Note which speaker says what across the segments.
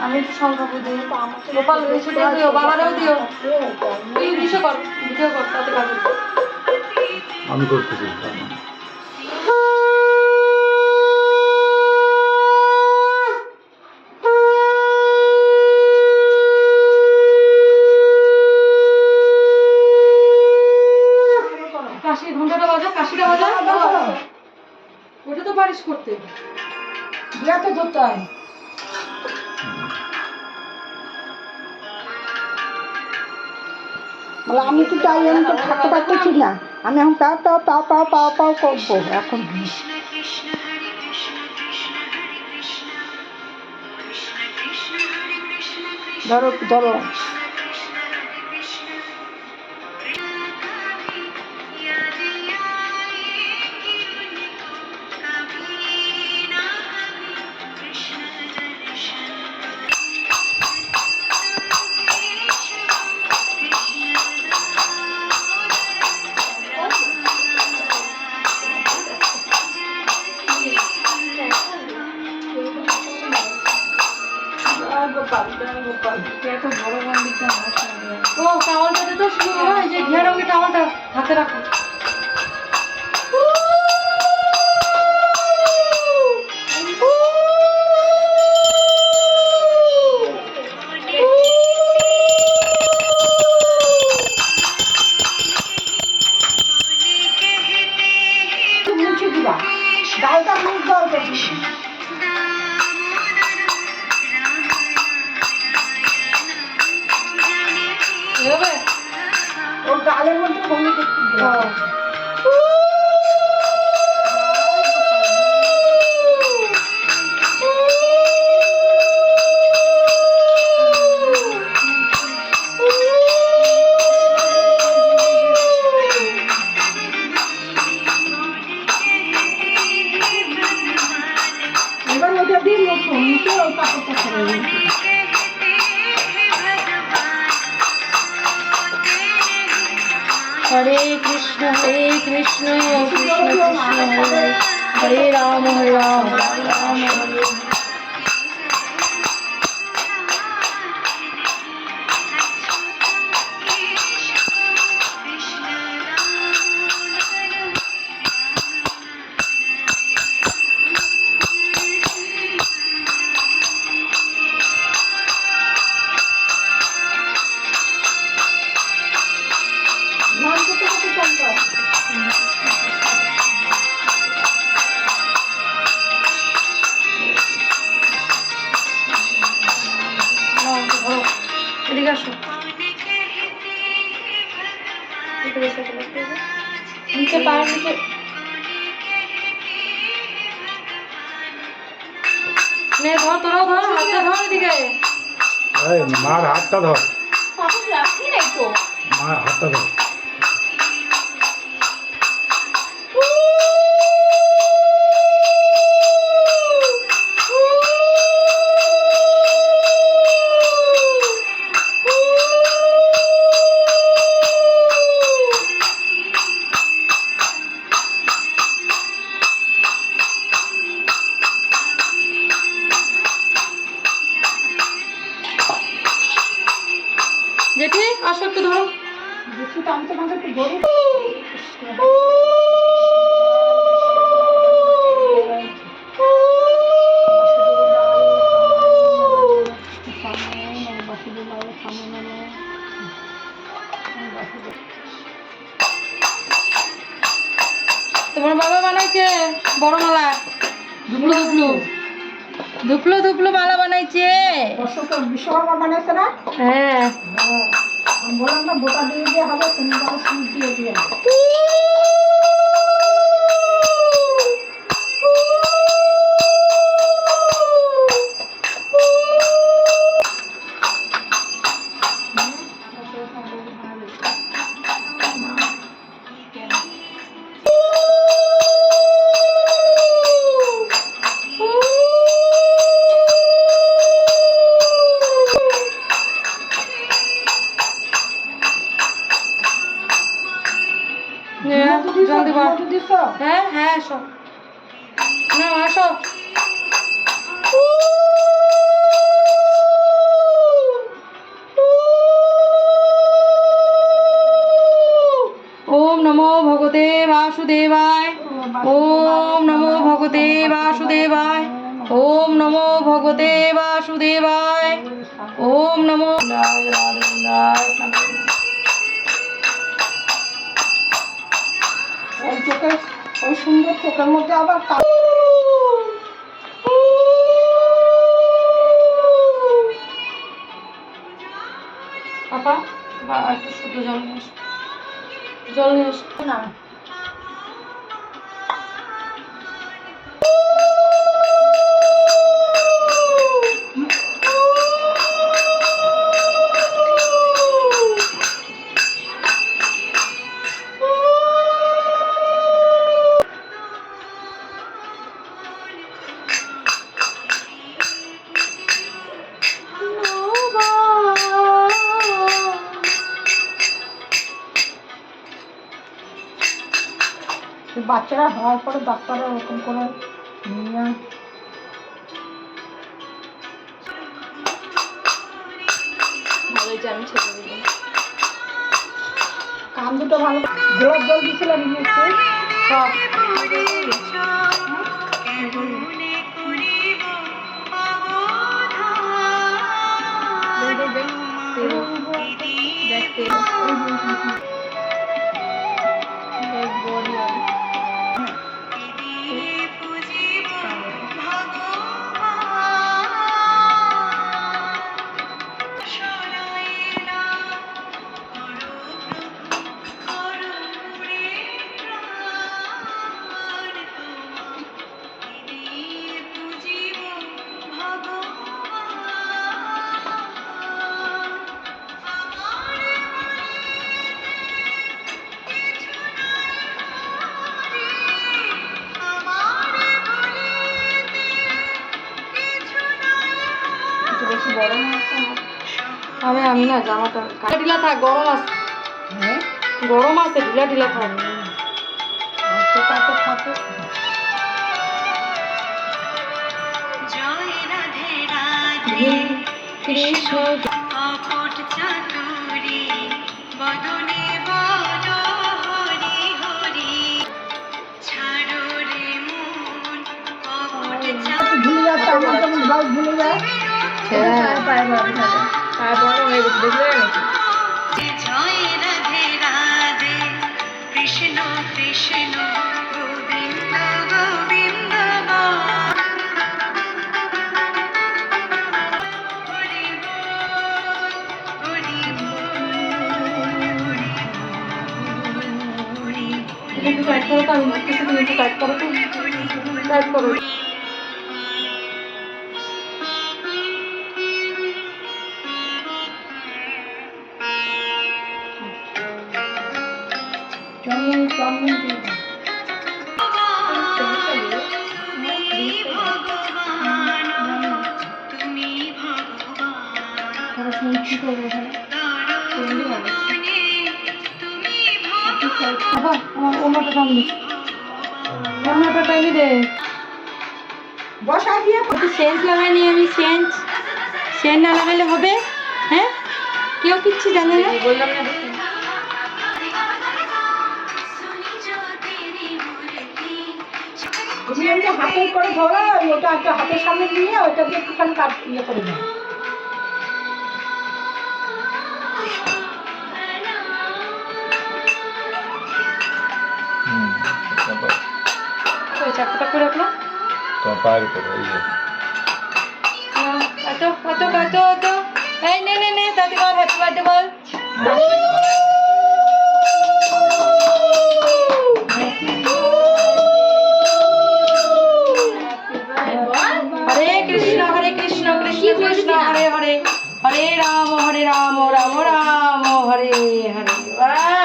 Speaker 1: আমি একটু সংখ্যা দিই গোপাল সেটাই দিও, বাবারেও দিও। তুই ভিডিও কর, ভিডিও কর, তাতে কাজে
Speaker 2: আমি করতেছি।
Speaker 1: কাশির ঘন্টাটা বাজা, কাশিটা বাজা। ওটা তো পারিস করতে, দিয়া তো ধরতে হয়।
Speaker 3: আমি তো তাই আমি তো থাকতে পারতেছি না, আমি এখন পাও পাও পাও পাও পাও পাও করবো এখন। ধরো ধরো
Speaker 1: ও টাওয়ালটাতে তো শুরু হয়, যে ঘিয়া রঙের টাওয়ালটা হাতে রাখো।
Speaker 3: মুছে দিবা, ডালটা মুখ দেওয়ার করবি
Speaker 1: এভাবে
Speaker 3: ওর ডালের মধ্যে মনে দেখতে এবার ওটা দিয়ে মুখে ওই কাপড়টা করে
Speaker 1: হরে কৃষ্ণ কৃষ্ণ কৃষ্ণ হরে হরে রাম হরে রাম রাম হরে। এদিকে আসো, নিচে পায়ের নিচে নে, ধর, তোরাও ধর, হাতটা ধর এদিকে।
Speaker 2: মার হাতটা ধর,
Speaker 1: রাখি নাই তো,
Speaker 2: মার হাতটা ধর।
Speaker 1: জেঠি আসো একটু ধরো।
Speaker 3: দেখি তো আমি তোমাকে একটু ধরি।
Speaker 1: তোমার বাবা বানাইছে বড় মালা, ধুপলো ধুপলো ধুপলো ধুপলো মালা বানাইছে।
Speaker 3: বিশ্বকর্মা বানাইছে না?
Speaker 1: হ্যাঁ,
Speaker 3: আমি বললাম না বোটা দিয়ে দিয়ে হবে, তুমি বলো সুচ দিয়ে দিয়ে।
Speaker 1: জলদি বল। হ্যাঁ হ্যাঁ, আসো না, আসো। वासुदेवाय ओम नमो भगवते वासुदेवाय ओम नमो भगवते वासुदेवाय ओम नमो
Speaker 3: ওই চোখের ওই সুন্দর চোখের মধ্যে আবার
Speaker 1: পাপা বা একটু শুদ্ধ জল নিয়ে এসো। জল নিয়ে এসো।
Speaker 3: না বাচ্চারা হওয়ার পরে ডাক্তাররা ওরকম করে নিয়ে
Speaker 1: ভালোই যে আমি ছেড়ে দিলাম।
Speaker 3: কান দুটো ভালো গোলাপ জল দিয়েছিলাম ইংলিশে
Speaker 1: সব বেশি বড় আমি না জামাটা ঢিলা থাক গরম আছে
Speaker 3: হ্যাঁ
Speaker 1: গরম আছে ঢিলা ঢিলা থাক
Speaker 3: সেটা তো থাকে
Speaker 1: কৃষ্ণ
Speaker 4: অকট চাতুরি বদনে বদ হরি হরি ছাড়ো রে মন অকট
Speaker 3: ভুলে যাচ্ছে আমার যেমন ব্লাউজ ভুলে যায়
Speaker 1: হ্যাঁ পায়ে বড় হয়ে গেছে দেখলে
Speaker 4: চাতুরি জয় রাধে রাধে কৃষ্ণ কৃষ্ণ গোবিন্দ গোবিন্দ হরি হরি
Speaker 1: একটু টাইট করো তো আমি দেখতেছি তুমি একটু টাইট করো তো টাইট করো
Speaker 3: চন্দন চন্দন দিয়ে দাও।
Speaker 4: ভগবান তুমি ভগবান
Speaker 3: তারা শুনে কি করবে এখানে
Speaker 4: তুমি
Speaker 1: বাবা আমার ওনাটা টানি ওনাটা টানি দে
Speaker 3: বসা দিয়ে
Speaker 1: একটু সেন্ট লাগাই নি আমি সেন্ট না লাগাইলে হবে হ্যাঁ কেউ কিচ্ছু জানে না বললাম না
Speaker 3: তুমি এমনি হাতে করে ধরো ওটা একটা হাতের সামনে নিয়ে ওটা দিয়ে একটুখানি কাট ইয়ে করে দাও
Speaker 1: ওই চাকরিটা করে রাখলো
Speaker 2: তোমার পায়ের উপরে এই যে
Speaker 1: এই নে দাদি বল হ্যাপি বার্থডে বল হরে কৃষ্ণ কৃষ্ণ কৃষ্ণ হরে হরে হরে রাম রাম রাম হরে হরে বাহ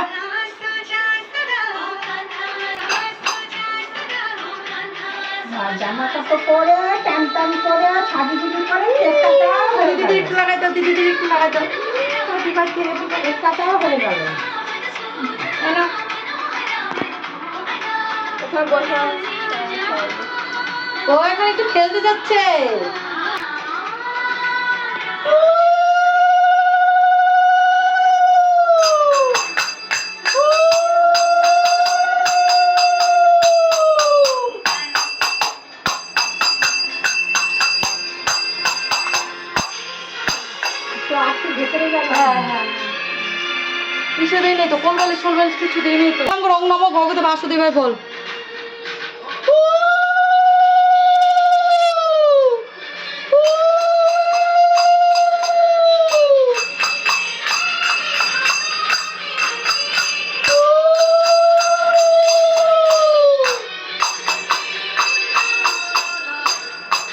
Speaker 3: আর জামা কাপড় পরে টান টান করে ছাড়ি ঝুড়ি করে একটাও হয়ে
Speaker 1: দিদি
Speaker 3: গেল
Speaker 1: একটু লাগাই দাও দিদি একটু লাগাই দাও হ্যাপি বার্থডে
Speaker 3: একটাও হয়ে গেল
Speaker 1: এনো কোথাও বসা ও এখন একটু খেলতে যাচ্ছে পুষে দেয়নি তো, কোন বালিশ কোন বালিশ কিছু দেয়নি তো। রং নম ভগবতে বাসুদেবায় বল।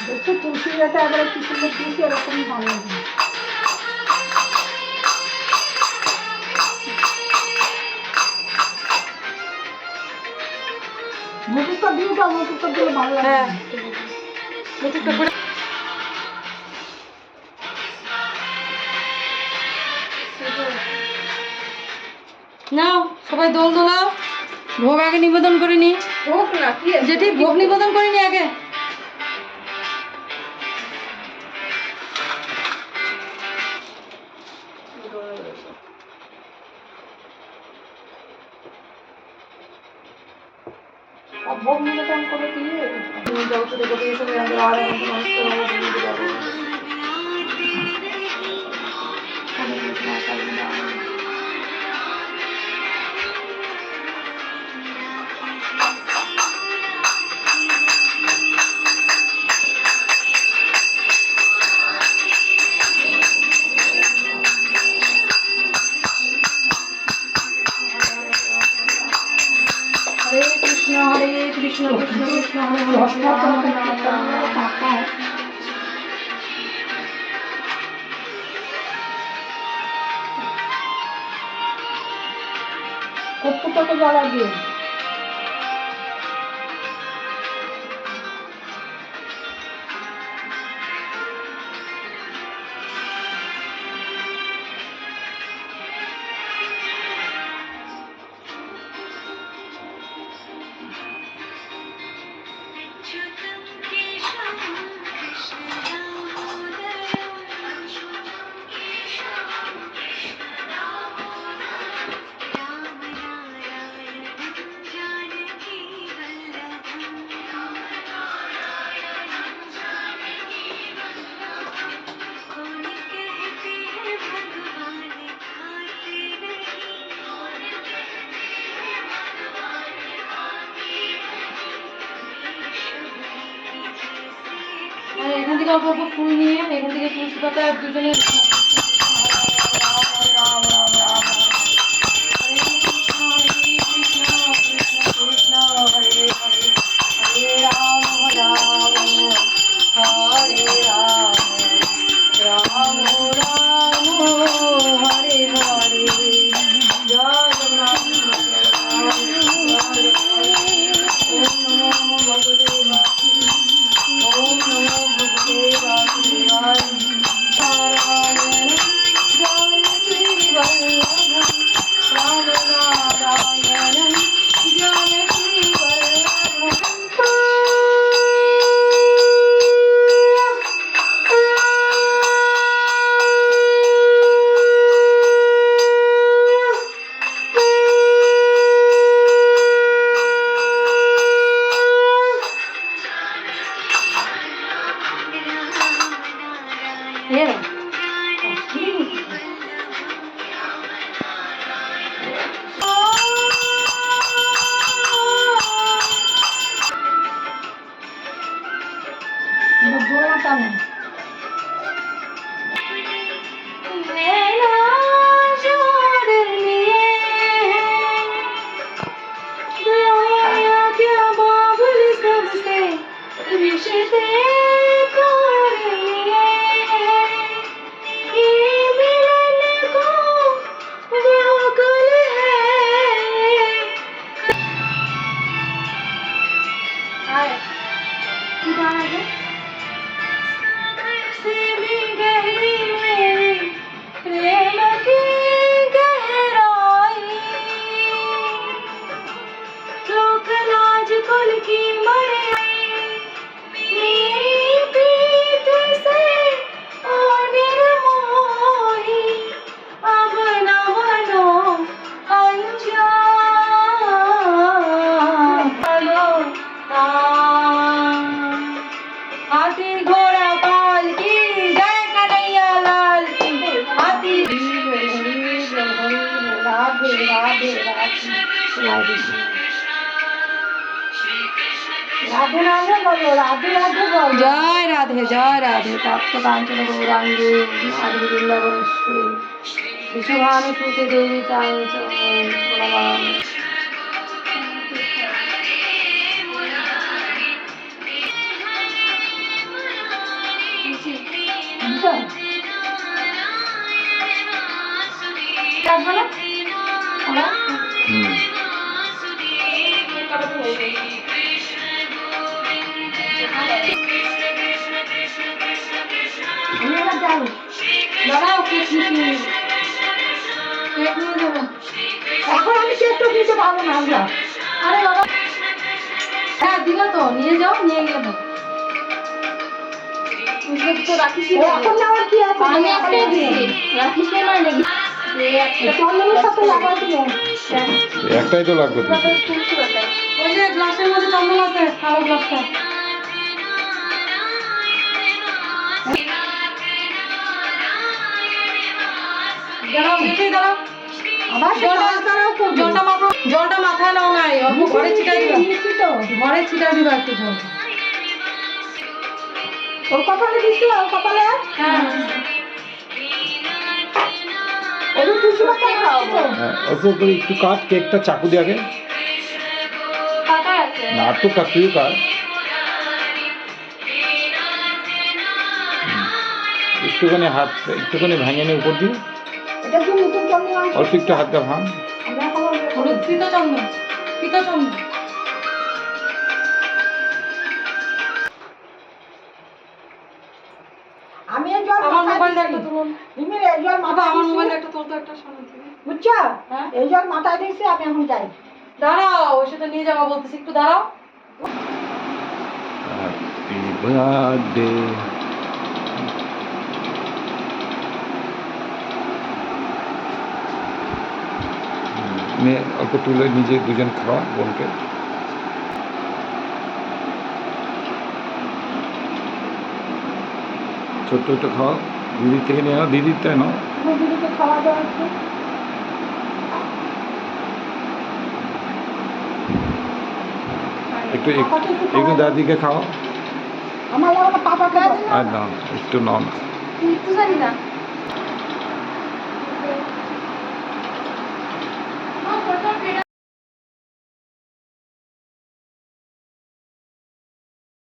Speaker 3: দেখছো তুলসী গাছে একবারে কি সুন্দর দিয়েছি, এরকমই ভালো লাগে। মুকুটটা দিয়ে দাও, মুকুটটা দিলে ভালো লাগে।
Speaker 1: হ্যাঁ মুকুটটা করে নাও, সবাই দোল দোলাও। ভোগ আগে নিবেদন করিনি,
Speaker 3: হোক না কি আছে?
Speaker 1: যেটি ভোগ নিবেদন করিনি আগে।
Speaker 3: ভোগ নিবেদন করে দিয়ে
Speaker 1: জগৎ দেবতী সবাই আমাদের আর আমাদের নমস্কার। হরে কৃষ্ণ কৃষ্ণ কৃষ্ণ হরে হরে,
Speaker 3: রসনা
Speaker 1: রাম
Speaker 3: তোমাকে
Speaker 1: রাম রাম রাম।
Speaker 3: টাকায় কর্পূরটাকে জ্বালা দিয়ে
Speaker 4: अच्युतं केशवं कृष्णदामोदरं अच्युतं केशवं कृष्णदामोदरं रामनारायणं जानकी वल्लभं कौन कहते हैं भगवान खाते नहीं, कौन कहते हैं भगवान खाते
Speaker 1: আর এখান থেকে অল্প অল্প ফুল নিয়ে এখান থেকে তুলসী পাতা দুজনে রাম রাম রাম রাম। হরে কৃষ্ণ কৃষ্ণ কৃষ্ণ হরে হরে, হরে রাম রাম হরে রাম, রাম রাম হরে হরে। জয় জগন্নাথ ওম নমো ভগবতে বাসুদেবায়, ওম নমো ভগবতে বাসুদেবায়। নারায়ণ जानकी वल्लभं राम नारायणं जानकी
Speaker 3: জোড়া টানে
Speaker 1: नैना जोड़ लिए दया क्या बाबुल सबसे रिश्ते तोड़ लिए, ये मिलन को व्याकुल है।
Speaker 3: কি গান আছে?
Speaker 1: से भी गहरी मेरी प्रेम की गहराई, लोक लाज कुल की मड़ाई, मेरी प्रीत से ओ निर्मोही, अब न बनो अनजान। हेलो
Speaker 3: রাধে রাধে বলো, রাধে রাধে বলো।
Speaker 1: জয় রাধে তপ্ত কাঞ্চন গৌরাঙ্গে রাধে বৃন্দাবনেশ্বরী বিশ্বভানুসুতে দেবী তাং চ প্রণমামি।
Speaker 3: বুঝছো?
Speaker 1: রাখবো না? আমরা?
Speaker 2: হুম
Speaker 3: আমি এবার যাই।
Speaker 1: দাঁড়াও, কেক নিয়ে নিয়ে যাবো।
Speaker 3: এখন আমি কেক তো দিতে পারবো না আমরা।
Speaker 1: আরে বাবা, হ্যাঁ দিল তো, নিয়ে যাও, নিয়ে গেলো। তো রাখিস
Speaker 3: এখন নেওয়ার কি আছে?
Speaker 1: আমি একটাই দিছি, রাখিস মানে নাকি
Speaker 3: চন্দনের সাথে লাগাই দিলে।
Speaker 2: একটাই তো লাগবে তো।
Speaker 1: ওই যে গ্লাসের মধ্যে চন্দন আছে, কালো গ্লাসটা। দাঁড়াও, দেখি দাঁড়াও।
Speaker 3: আবার সে তাড়াতাড়াও করবে।
Speaker 1: জলটা মাথায় নাও নাই, অল্প ঘরে ছিটাই দিবা।
Speaker 3: দিয়েছি তো।
Speaker 1: ঘরে ছিটাই দিবা একটু জল।
Speaker 3: ওর কপালে দিচ্ছি, ওর কপালে।
Speaker 1: হ্যাঁ
Speaker 3: ওর তুলসী পাতা খাওয়াবো।
Speaker 2: হ্যাঁ, অল্প করে একটু কাট কেকটা চাকু দিয়ে আগে।
Speaker 1: পাকা আছে।
Speaker 2: না আর তো কাট, তুইও কাট। একটুখানি ভেঙে নে উপর দিয়ে।
Speaker 3: এটা কি নতুন চন্দন আছে?
Speaker 2: অল্প একটু হাতটা ভাঙ।
Speaker 3: আমরা এখন
Speaker 1: হলুদ পীতচন্দন।
Speaker 3: আমি এই জল
Speaker 1: আমার
Speaker 3: মাথায়
Speaker 1: মোবাইলটা
Speaker 3: দিচ্ছি।
Speaker 1: একটা তুলুন।
Speaker 3: রিমির এই জল
Speaker 1: বাবা,
Speaker 3: মাথায়
Speaker 1: আমার
Speaker 3: দিচ্ছি।
Speaker 1: মোবাইলটা একটা তুলতো, একটা সামনে থেকে।
Speaker 3: বুঝছো?
Speaker 1: হ্যাঁ?
Speaker 3: এই জল মাথায় দিচ্ছি, আমি এখন যাই।
Speaker 1: দাঁড়াও, সেটা নিয়ে যাবো বলতেছি, একটু দাঁড়াও।
Speaker 2: Happy birthday. মেয়ে অল্প তুলে নিজে দুজন খাওয়া বোনকে। ছোট্ট একটু খাওয়া, দিদির থেকে নিয়ে নাও, দিদির তাই নাও।
Speaker 3: তুমি দিদিকে খাওয়া দাওয়া একটু।
Speaker 2: একটু একটু দাদিকে খাওয়া।
Speaker 3: আমার লাগলো পাপা খাওয়া।
Speaker 2: আর নাও একটু নাও না।
Speaker 1: তুই একটু জানি না।